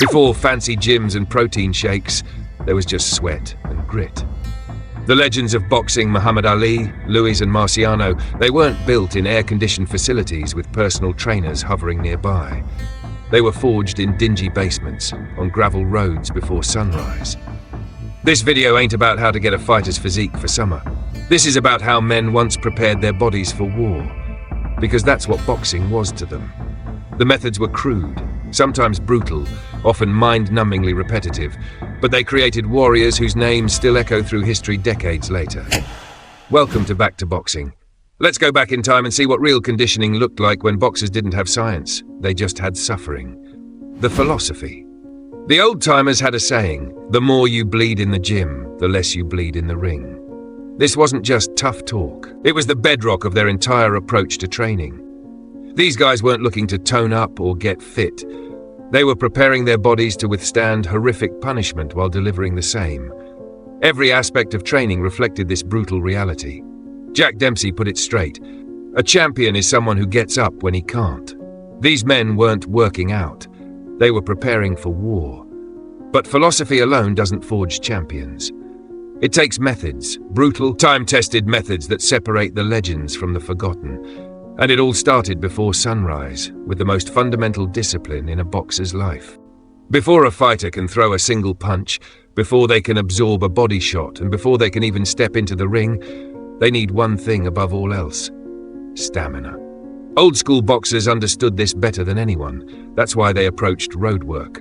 Before fancy gyms and protein shakes, there was just sweat and grit. The legends of boxing, Muhammad Ali, Louis and Marciano, they weren't built in air-conditioned facilities with personal trainers hovering nearby. They were forged in dingy basements, on gravel roads before sunrise. This video ain't about how to get a fighter's physique for summer. This is about how men once prepared their bodies for war, because that's what boxing was to them. The methods were crude, sometimes brutal, often mind-numbingly repetitive, but they created warriors whose names still echo through history decades later. Welcome to Back to Boxing. Let's go back in time and see what real conditioning looked like when boxers didn't have science, they just had suffering. The philosophy. The old-timers had a saying, the more you bleed in the gym, the less you bleed in the ring. This wasn't just tough talk, it was the bedrock of their entire approach to training. These guys weren't looking to tone up or get fit. They were preparing their bodies to withstand horrific punishment while delivering the same. Every aspect of training reflected this brutal reality. Jack Dempsey put it straight. A champion is someone who gets up when he can't. These men weren't working out. They were preparing for war. But philosophy alone doesn't forge champions. It takes methods, brutal, time-tested methods that separate the legends from the forgotten. And it all started before sunrise, with the most fundamental discipline in a boxer's life. Before a fighter can throw a single punch, before they can absorb a body shot, and before they can even step into the ring, they need one thing above all else: stamina. Old-school boxers understood this better than anyone. That's why they approached road work.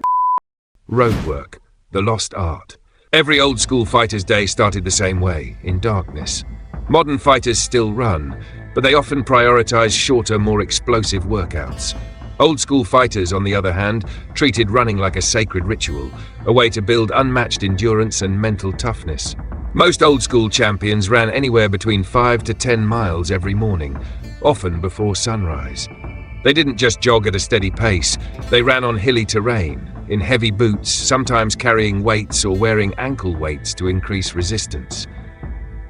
Road work, the lost art. Every old-school fighter's day started the same way, in darkness. Modern fighters still run, but they often prioritize shorter, more explosive workouts. Old-school fighters, on the other hand, treated running like a sacred ritual, a way to build unmatched endurance and mental toughness. Most old-school champions ran anywhere between 5 to 10 miles every morning, often before sunrise. They didn't just jog at a steady pace, they ran on hilly terrain, in heavy boots, sometimes carrying weights or wearing ankle weights to increase resistance.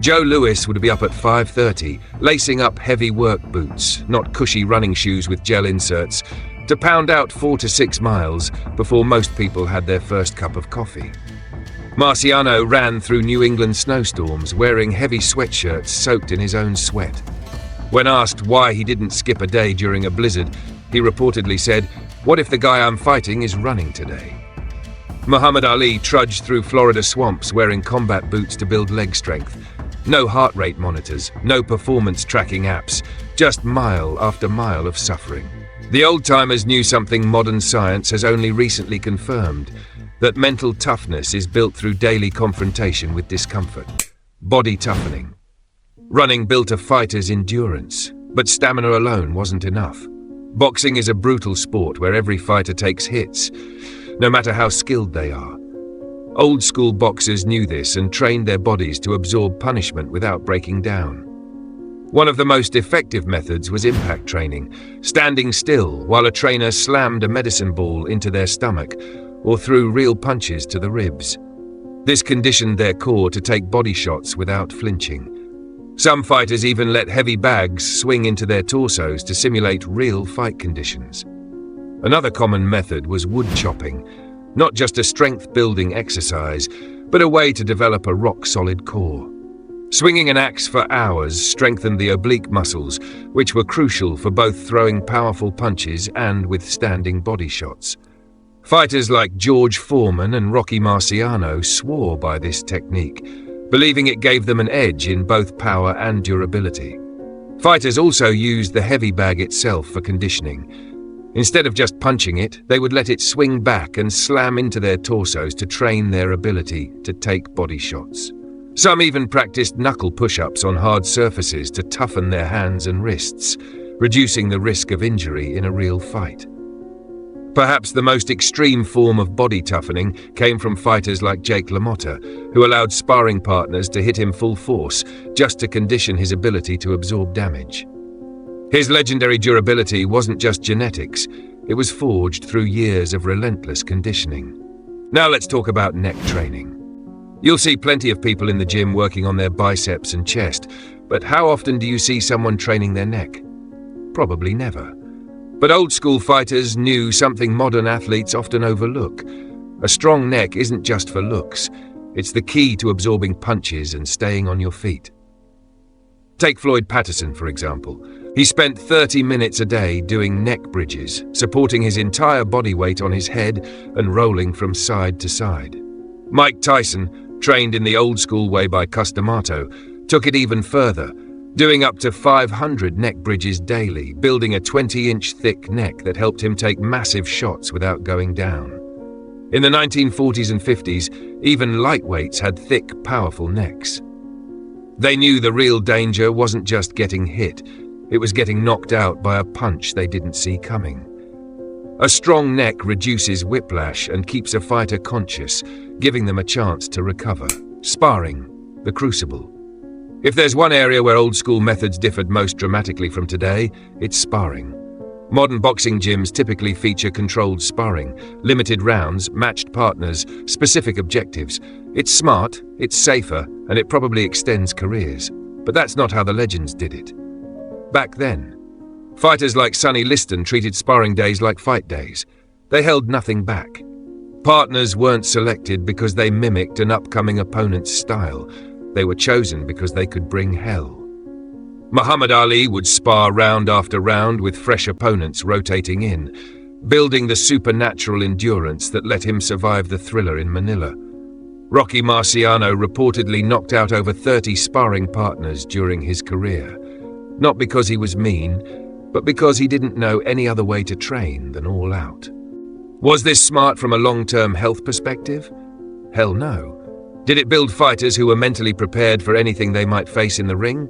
Joe Louis would be up at 5:30, lacing up heavy work boots, not cushy running shoes with gel inserts, to pound out 4 to 6 miles before most people had their first cup of coffee. Marciano ran through New England snowstorms, wearing heavy sweatshirts soaked in his own sweat. When asked why he didn't skip a day during a blizzard, he reportedly said, "What if the guy I'm fighting is running today?" Muhammad Ali trudged through Florida swamps wearing combat boots to build leg strength. No heart rate monitors, no performance tracking apps, just mile after mile of suffering. The old-timers knew something modern science has only recently confirmed, that mental toughness is built through daily confrontation with discomfort. Body toughening. Running built a fighter's endurance, but stamina alone wasn't enough. Boxing is a brutal sport where every fighter takes hits, no matter how skilled they are. Old-school boxers knew this and trained their bodies to absorb punishment without breaking down. One of the most effective methods was impact training, standing still while a trainer slammed a medicine ball into their stomach or threw real punches to the ribs. This conditioned their core to take body shots without flinching. Some fighters even let heavy bags swing into their torsos to simulate real fight conditions. Another common method was wood chopping, not just a strength-building exercise, but a way to develop a rock-solid core. Swinging an axe for hours strengthened the oblique muscles, which were crucial for both throwing powerful punches and withstanding body shots. Fighters like George Foreman and Rocky Marciano swore by this technique, believing it gave them an edge in both power and durability. Fighters also used the heavy bag itself for conditioning. Instead of just punching it, they would let it swing back and slam into their torsos to train their ability to take body shots. Some even practiced knuckle push-ups on hard surfaces to toughen their hands and wrists, reducing the risk of injury in a real fight. Perhaps the most extreme form of body toughening came from fighters like Jake LaMotta, who allowed sparring partners to hit him full force just to condition his ability to absorb damage. His legendary durability wasn't just genetics, it was forged through years of relentless conditioning. Now let's talk about neck training. You'll see plenty of people in the gym working on their biceps and chest, but how often do you see someone training their neck? Probably never. But old-school fighters knew something modern athletes often overlook. A strong neck isn't just for looks. It's the key to absorbing punches and staying on your feet. Take Floyd Patterson, for example. He spent 30 minutes a day doing neck bridges, supporting his entire body weight on his head and rolling from side to side. Mike Tyson, trained in the old-school way by Customato, took it even further, doing up to 500 neck bridges daily, building a 20-inch thick neck that helped him take massive shots without going down. In the 1940s and 50s, even lightweights had thick, powerful necks. They knew the real danger wasn't just getting hit, it was getting knocked out by a punch they didn't see coming. A strong neck reduces whiplash and keeps a fighter conscious, giving them a chance to recover. Sparring, the crucible. If there's one area where old-school methods differed most dramatically from today, it's sparring. Modern boxing gyms typically feature controlled sparring, limited rounds, matched partners, specific objectives. It's smart, it's safer, and it probably extends careers. But that's not how the legends did it. Back then, fighters like Sonny Liston treated sparring days like fight days. They held nothing back. Partners weren't selected because they mimicked an upcoming opponent's style. They were chosen because they could bring hell. Muhammad Ali would spar round after round with fresh opponents rotating in, building the supernatural endurance that let him survive the thriller in Manila. Rocky Marciano reportedly knocked out over 30 sparring partners during his career, not because he was mean, but because he didn't know any other way to train than all out. Was this smart from a long-term health perspective? Hell no. Did it build fighters who were mentally prepared for anything they might face in the ring?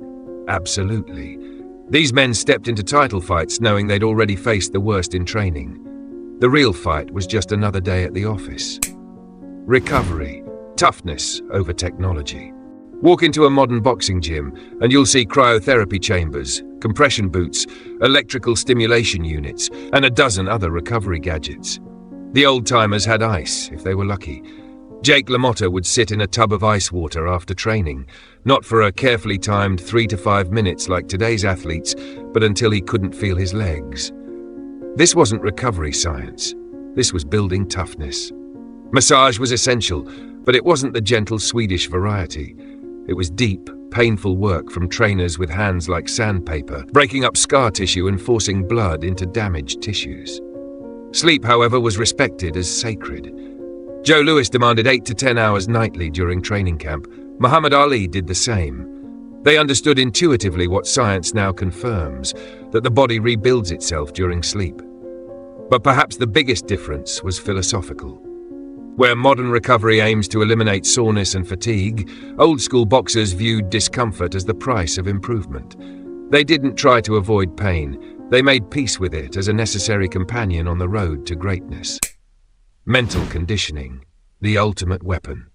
Absolutely. These men stepped into title fights knowing they'd already faced the worst in training. The real fight was just another day at the office. Recovery, toughness over technology. Walk into a modern boxing gym and you'll see cryotherapy chambers, compression boots, electrical stimulation units, and a dozen other recovery gadgets. The old-timers had ice, if they were lucky. Jake LaMotta would sit in a tub of ice water after training, not for a carefully timed 3 to 5 minutes like today's athletes, but until he couldn't feel his legs. This wasn't recovery science. This was building toughness. Massage was essential, but it wasn't the gentle Swedish variety. It was deep, painful work from trainers with hands like sandpaper, breaking up scar tissue and forcing blood into damaged tissues. Sleep, however, was respected as sacred. Joe Louis demanded 8 to 10 hours nightly during training camp. Muhammad Ali did the same. They understood intuitively what science now confirms, that the body rebuilds itself during sleep. But perhaps the biggest difference was philosophical. Where modern recovery aims to eliminate soreness and fatigue, old-school boxers viewed discomfort as the price of improvement. They didn't try to avoid pain. They made peace with it as a necessary companion on the road to greatness. Mental conditioning, the ultimate weapon.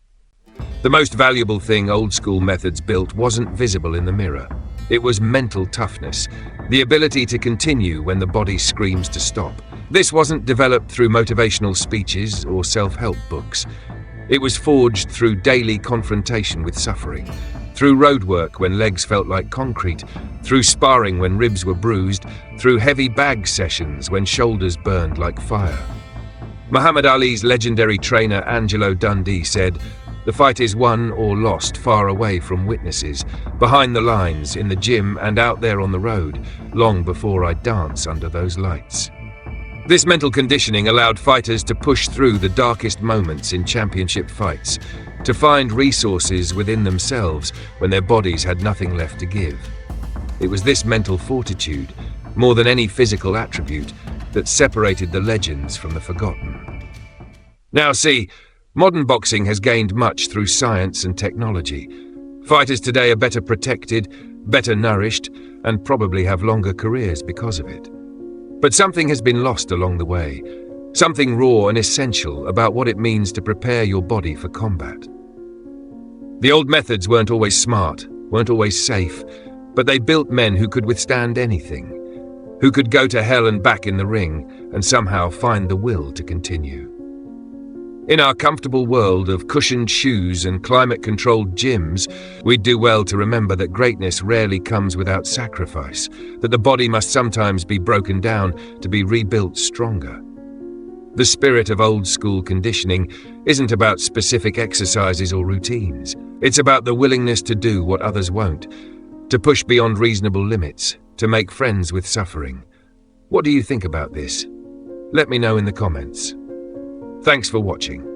The most valuable thing old-school methods built wasn't visible in the mirror. It was mental toughness, the ability to continue when the body screams to stop. This wasn't developed through motivational speeches or self-help books. It was forged through daily confrontation with suffering, through road work when legs felt like concrete, through sparring when ribs were bruised, through heavy bag sessions when shoulders burned like fire. Muhammad Ali's legendary trainer Angelo Dundee said, "The fight is won or lost far away from witnesses, behind the lines, in the gym and out there on the road, long before I dance under those lights." This mental conditioning allowed fighters to push through the darkest moments in championship fights, to find resources within themselves when their bodies had nothing left to give. It was this mental fortitude, more than any physical attribute, that separated the legends from the forgotten. Now see, modern boxing has gained much through science and technology. Fighters today are better protected, better nourished, and probably have longer careers because of it. But something has been lost along the way, something raw and essential about what it means to prepare your body for combat. The old methods weren't always smart, weren't always safe, but they built men who could withstand anything, who could go to hell and back in the ring and somehow find the will to continue. In our comfortable world of cushioned shoes and climate-controlled gyms, we'd do well to remember that greatness rarely comes without sacrifice, that the body must sometimes be broken down to be rebuilt stronger. The spirit of old-school conditioning isn't about specific exercises or routines. It's about the willingness to do what others won't, to push beyond reasonable limits, to make friends with suffering. What do you think about this? Let me know in the comments. Thanks for watching.